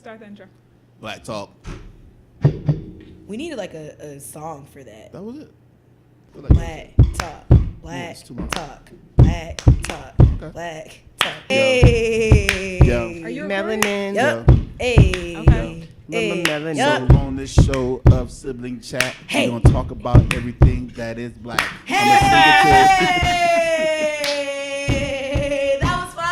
Start the intro. Black Talk. We needed like a song for that. That was it. Black Talk. Black it's too long. Talk. Black Talk. Okay. Black Talk. Yo. Hey. Yo. Are you Melanin. Yep. Hey. Okay. Hey. Melanin. Yup. So on this show of Sibling Chat, Hey. we're going to talk about everything that is black. Hey. That was fire.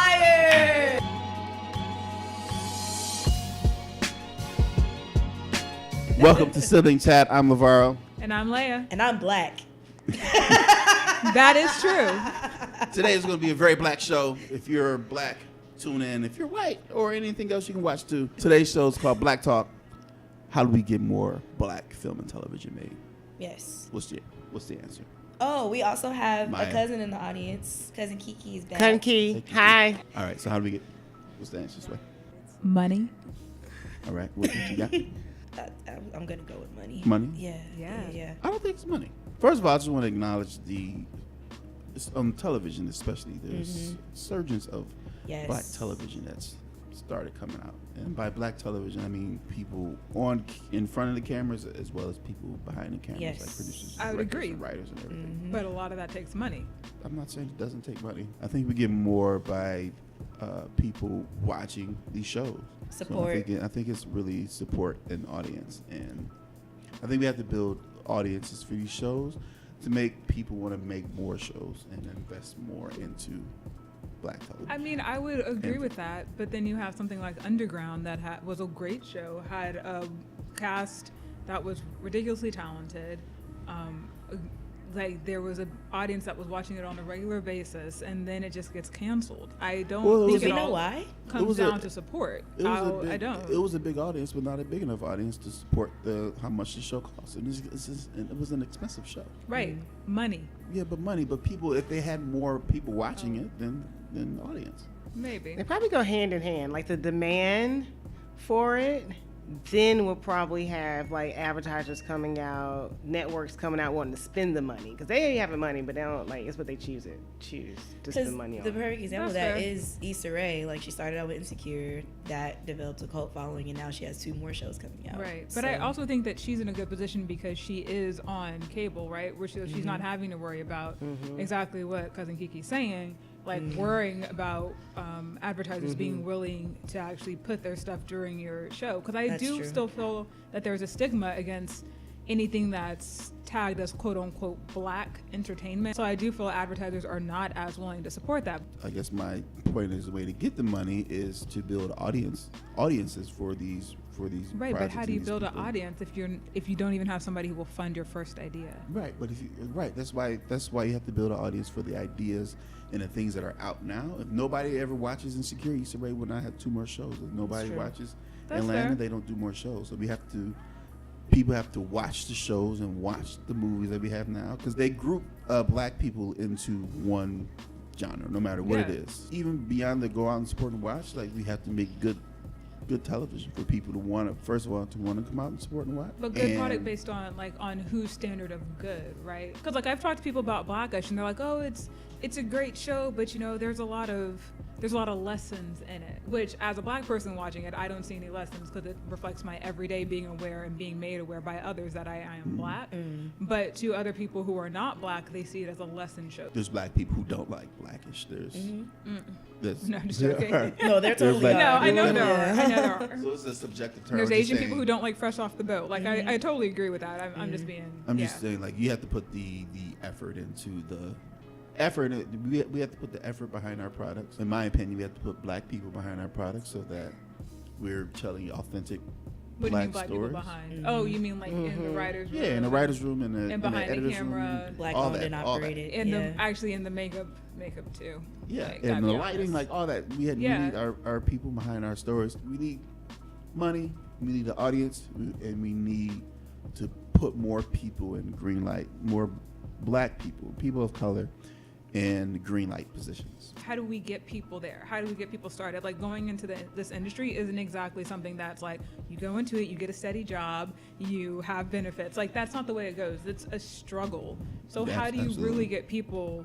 Welcome to Sibling Chat. I'm LeVaro. And I'm Leia. And I'm black. That is true. Today is going to be a very black show. If you're black, tune in. If you're white or anything else, you can watch too. Today's show is called Black Talk. How do we get more black film and television made? Yes. What's the answer? Oh, we also have Maya. a cousin in the audience. Cousin Kiki is back. Cousin Key. Hi. All right, so how do we get, what's the answer, Sway? Money. All right, what you got? I'm going to go with money. Money? Yeah. I don't think it's money. First of all, I just want to acknowledge on television especially, there's surgence of Yes. black television that's started coming out. And by black television, I mean people in front of the cameras as well as people behind the cameras, Yes. like producers, I would directors, agree. and writers and everything. But a lot of that takes money. I'm not saying it doesn't take money. I think we get more by people watching these shows. Support. So I think it's really support and audience. And I think we have to build audiences for these shows to make people want to make more shows and invest more into black television. I mean, I would agree with that, but then you have something like Underground that was a great show, had a cast that was ridiculously talented. Like there was an audience that was watching it on a regular basis, and then it just gets canceled. I don't think Do it we know all why? comes down to support. I don't. It was a big audience, but not a big enough audience to support how much the show cost. And it was an expensive show. Right, money, Yeah, but money. But people, if they had more people watching it, then audience. maybe. They probably go hand in hand. Like the demand for it, then we'll probably have like advertisers coming out, networks coming out wanting to spend the money because they already have the money, but they don't like it's what they choose to spend money on. The perfect example of That's that fair. is Issa Rae. Like she started out with Insecure, that developed a cult following, and now she has 2 more shows coming out. Right, but I also think that she's in a good position because she is on cable, right? Where she's not having to worry about exactly what Cousin Kiki's saying, like worrying about advertisers being willing to actually put their stuff during your show. Because I That's do true. still feel that there's a stigma against anything that's tagged as quote unquote black entertainment. So I do feel advertisers are not as willing to support that. I guess my point is the way to get the money is to build audiences for these Right, but projects how and do you these build an people. audience if you don't even have somebody who will fund your first idea? Right, but that's why you have to build an audience for the ideas and the things that are out now. If nobody ever watches Insecure, Issa Rae would not have 2 more shows. If nobody true. watches That's Atlanta, fair. they don't do more shows. So people have to watch the shows and watch the movies that we have now because they group black people into one genre, no matter what it Yeah. is. Even beyond the go out and support and watch, like we have to make good television for people to want to, first of all, to want to come out and support and watch. But good And- product based on whose standard of good, right? Because like I've talked to people about Blackish and they're like, oh, it's a great show, but there's a lot of lessons in it. Which as a black person watching it, I don't see any lessons because it reflects my everyday being aware and being made aware by others that I am black. But to other people who are not black, they see it as a lesson show. There's black people who don't like Blackish. There's No, just joking. No, they're totally like- No, I know Yeah. there are. I know there are. So it's a subjective term. There's I'm just Asian people saying- who don't like fresh off the boat. Like I totally agree with that. I'm just being. I'm yeah. just saying, like you have to put the effort into the effort. We have to put the effort behind our products. In my opinion, we have to put black people behind our products so that we're telling authentic What do you black mean black stories. people behind? Oh, you mean like in the writers' room? Yeah, in the writers' room and And the behind the editors' camera. room, Black all owned that, and all that. operated. In yeah. actually in the makeup too. Yeah, Like, gotta and the be lighting, honest. like all that. We need our people behind our stories. We need money. We need the audience, and we need to put more people in green light, more black people of color, in green light positions. How do we get people there? How do we get people started? Like going into this industry isn't exactly something that's like you go into it, you get a steady job, you have benefits. Like that's not the way it goes. It's a struggle. So Yes, how do you absolutely. really get people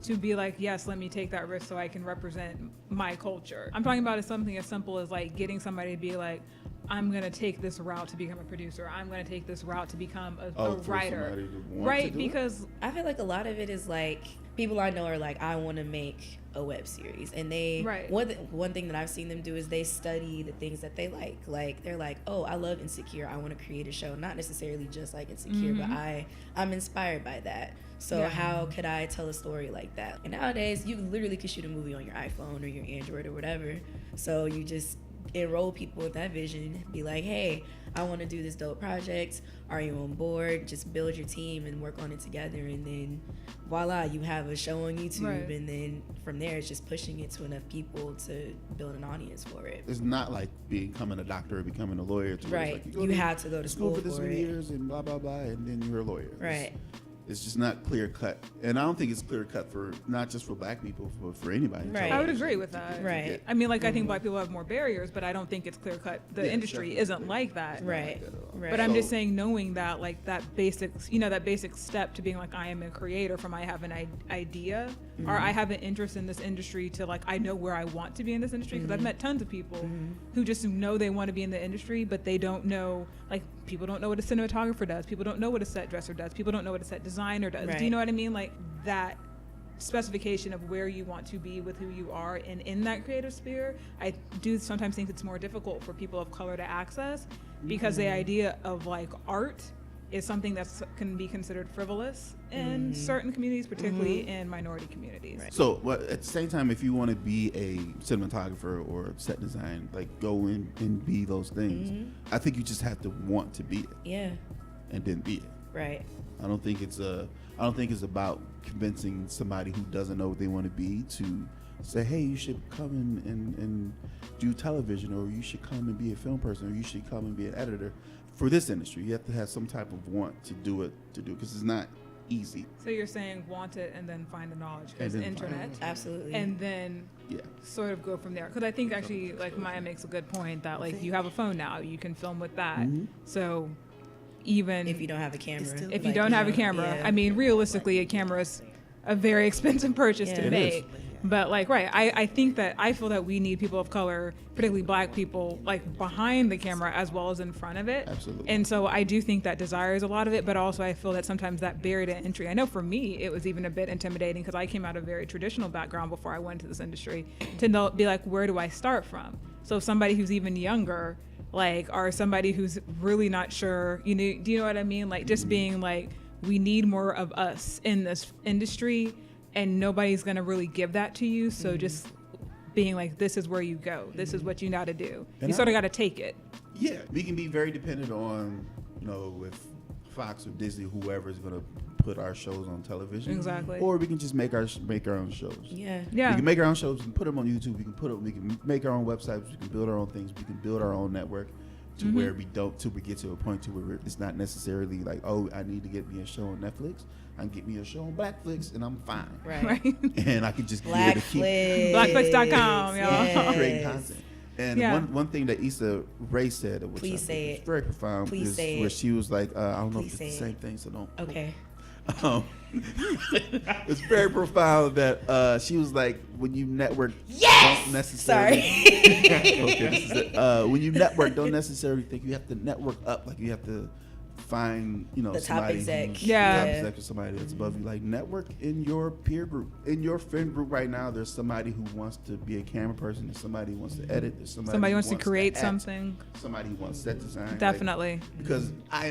to be like, yes, let me take that risk so I can represent my culture? I'm talking about something as simple as like getting somebody to be like, I'm going to take this route to become a producer. I'm going to take this route to become a for writer. somebody to want Right, to do because I feel like a lot of it is like people I know are like, I want to make a web series, and they Right. one thing that I've seen them do is they study the things that they like. Like they're like, oh, I love Insecure, I want to create a show, not necessarily just like Insecure, but I'm inspired by that. So Yeah. how could I tell a story like that? And nowadays, you literally could shoot a movie on your iPhone or your Android or whatever. So you just enroll people with that vision, be like, hey, I want to do this dope project. Are you on board? Just build your team and work on it together, and then voila, you have a show on YouTube. Right. And then from there, it's just pushing it to enough people to build an audience for it. It's not like becoming a doctor or becoming a lawyer. To where it's Right. like You have to go to school for this for many it. years and blah, blah, blah, and then you're a lawyer. Right. It's just not clear cut. And I don't think it's clear cut for not just for black people, but for anybody. Right. I would agree with that. Right. I mean, like, I think black people have more barriers, but I don't think it's clear cut. The Yeah, industry definitely. isn't like that. Right. Right. But I'm just So- saying, knowing that, like, that basic, that basic step to being like, I am a creator from I have an idea or I have an interest in this industry to, like, I know where I want to be in this industry. Because I've met tons of people who just know they want to be in the industry, but they don't know, like, people don't know what a cinematographer does. People don't know what a set dresser does. People don't know what a set designer does. Right. Do you know what I mean? Like, that specification of where you want to be with who you are and in that creative sphere, I do sometimes think it's more difficult for people of color to access because the idea of like art is something that can be considered frivolous in certain communities, particularly in minority communities. Right. So, at the same time, if you want to be a cinematographer or set design, like go in and be those things, I think you just have to want to be it Yeah. and then be it. Right. I don't think it's about convincing somebody who doesn't know what they want to be to say, hey, you should come and do television, or you should come and be a film person, or you should come and be an editor. For this industry, you have to have some type of want to do it, because it's not easy. So you're saying want it and then find the knowledge because And the then find internet, Absolutely. and then Yeah. sort of go from there. Because I think actually, like, Maya makes a good point that, like, you have a phone now, you can film with that. So even if you don't have a camera. if you don't have a camera, I mean, realistically, a camera is a very expensive purchase Yeah. to It make. is. But like, right, I think that I feel that we need people of color, particularly black people, like behind the camera as well as in front of it. Absolutely. And so I do think that desires a lot of it, but also I feel that sometimes that barrier to entry, I know for me, it was even a bit intimidating because I came out of a very traditional background before I went into this industry to know, be like, where do I start from? So somebody who's even younger, like, or somebody who's really not sure, do you know what I mean? Like, just being like, we need more of us in this industry, and nobody's gonna really give that to you. So just being like, this is where you go. This is what you got to do. And You sort of got to take it. Yeah, we can be very dependent on, if Fox or Disney, whoever is going to put our shows on television. Exactly. Or we can just make our own shows. Yeah. Yeah. We can make our own shows and put them on YouTube. We can make our own websites. We can build our own things. We can build our own network to where we get to a point to where it's not necessarily like, oh, I need to get me a show on Netflix. I can get me a show on Blackflix and I'm fine. Right. Right. And I can just be able to keep Blackflix.com, y'all. creating content. And Yeah. one thing that Issa Rae said, which Please I say think it. is very profound, Please is say where it. she was like, I don't know Please if it's the say same it. thing, so don't. Okay. It's very profound that she was like, when you network, Yes! don't necessarily. Sorry. Okay, this is it. When you network, don't necessarily think you have to network up. Like you have to find, The top somebody exec. who's Yeah. top exec or somebody that's above you. Like network in your peer group, in your friend group right now. There's somebody who wants to be a camera person. There's somebody who wants to edit. There's Somebody who wants to create act, something. Somebody who wants set design. like, Definitely. because I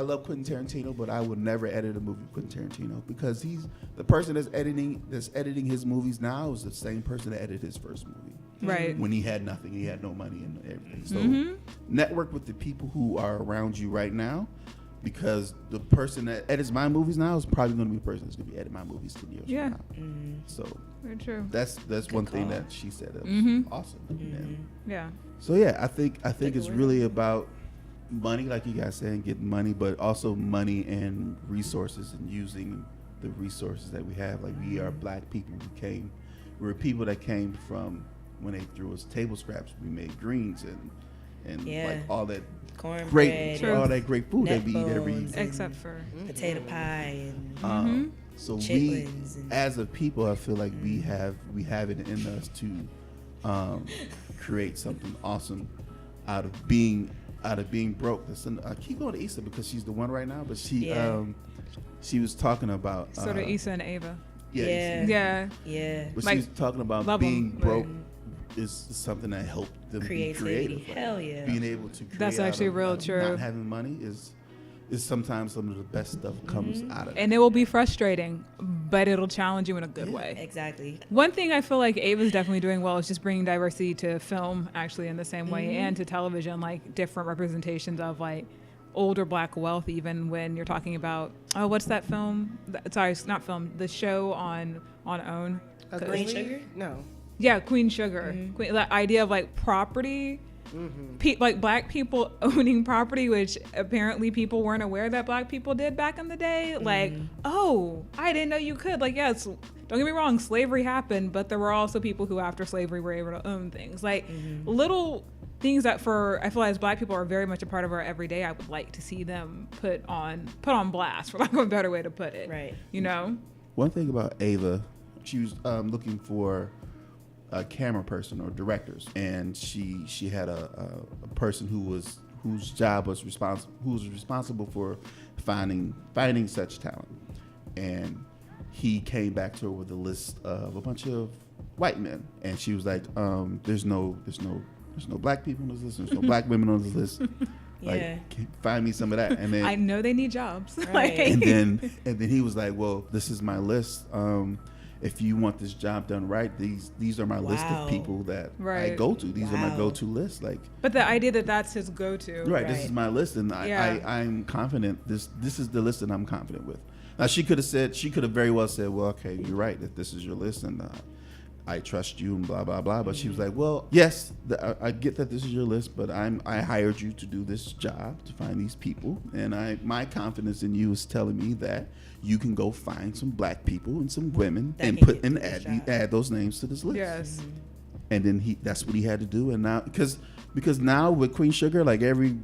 love Quentin Tarantino, but I would never edit a movie with Quentin Tarantino because he's the person that's editing his movies now is the same person that edited his first movie. Right. When he had nothing, he had no money and everything. So network with the people who are around you right now, because the person that edits my movies now is probably going to be the person that's going to be editing my movies 10 years Yeah. from now. So Very true. that's one thing call. that she said that was awesome. And Yeah. so yeah, I think it's away. really about money, like you guys saying, getting money, but also money and resources and using the resources that we have. Like we are black people we're people that came from when they threw us table scraps, we made greens and Yeah. like all that Cornbread. great, True. all that great food that we eat every. bones. Except for Potato pie and So chitlins and- as a people, I feel like we have it in us to create something awesome out of being broke. Listen, I keep going to Issa because she's the one right now, but she was talking about sort of Issa and Ava. Yeah. But Like, she was talking about being broke is something that helped them be creative. Like, hell yeah. being able to create That's actually real true. Not having money is sometimes some of the best stuff comes out of it. And it will be frustrating, but it'll challenge you in a good way. Exactly. One thing I feel like Ava's definitely doing well is just bringing diversity to film, actually, in the same way, and to television, like different representations of like older Black wealth, even when you're talking about, what's that film? Sorry, it's not film. The show on OWN. Queen Sugar? No. Yeah, Queen Sugar. The idea of like property. Like Black people owning property, which apparently people weren't aware that Black people did back in the day. Like, oh, I didn't know you could. Like, yes, don't get me wrong, slavery happened, but there were also people who after slavery were able to own things. Like little things that I feel like as Black people are very much a part of our everyday. I would like to see them put on blast, for lack of a better way to put it. Right. You know? One thing about Ava, she was looking for a camera person or directors, and she had a person whose job was responsible for finding such talent, and he came back to her with a list of a bunch of white men, and she was like, there's no Black people on this list, there's no Black women on this list. Like, find me some of that. And then I know they need jobs. Right. and then he was like, well, this is my list. If you want this job done right, these are my list of people that I go to. These are my go-to lists. Like, but the idea that that's his go-to. Right. This is my list, and I'm confident. This is the list that I'm confident with. Now she could have very well said, well, okay, you're right, that this is your list, and I trust you, and blah blah blah. But she was like, well, yes, I get that this is your list, but I hired you to do this job, to find these people, and my confidence in you is telling me that you can go find some Black people and some women that and add those names to this list. Yes. And then that's what he had to do. And now because now with Queen Sugar, like every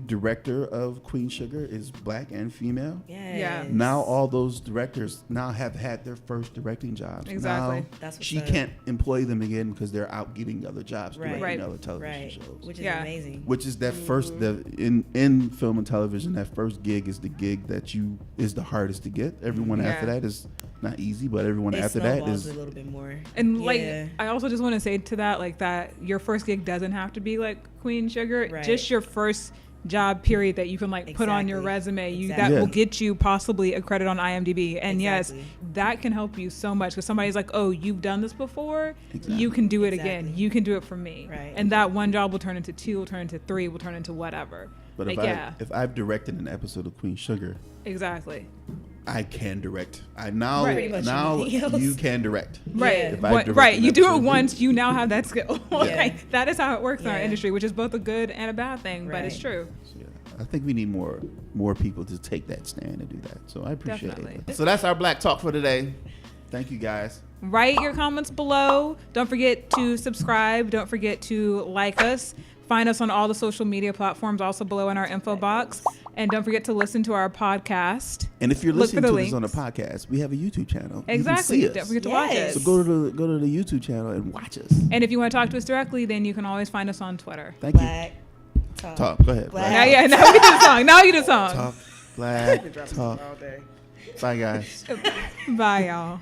director of Queen Sugar is Black and female. Yes. Yeah. Now all those directors now have had their first directing jobs. Exactly. Now That's what's she up. can't employ them again because they're out getting other jobs, directing other television shows. Which is amazing. Which is that first in film and television, that first gig is the gig that is the hardest to get. Everyone after that is not easy, but everyone after that is a little bit more. And like, I also just want to say to that, like, that your first gig doesn't have to be like Queen Sugar. Right. Just your first job period that you can like put on your resume. That will get you possibly a credit on IMDb. And yes, that can help you so much because somebody's like, oh, you've done this before. You can do it again. You can do it for me. Right. And that one job will turn into 2, will turn into 3, will turn into whatever. But like, if I've directed an episode of Queen Sugar, exactly, I can direct. Now you can direct. Right. Yeah. Right. You do it once, you now have that skill. Like, that is how it works in our industry, which is both a good and a bad thing, but it's true. So, I think we need more people to take that stand and do that. So I appreciate Definitely. it. So that's our Black Talk for today. Thank you, guys. Write your comments below. Don't forget to subscribe. Don't forget to like us. Find us on all the social media platforms, also below in our info box. And don't forget to listen to our podcast. And if you're listening to this on a links. podcast, we have a YouTube channel. Exactly. You can see Don't us. forget to watch us. So go to the YouTube channel and watch us. And if you want to talk to us directly, then you can always find us on Twitter. Thank Black you. Talk. Go ahead. Black. Yeah. Now we do the song. Now you do the song. Talk. Black Been dropping Talk. all day. Bye, guys. Bye, y'all.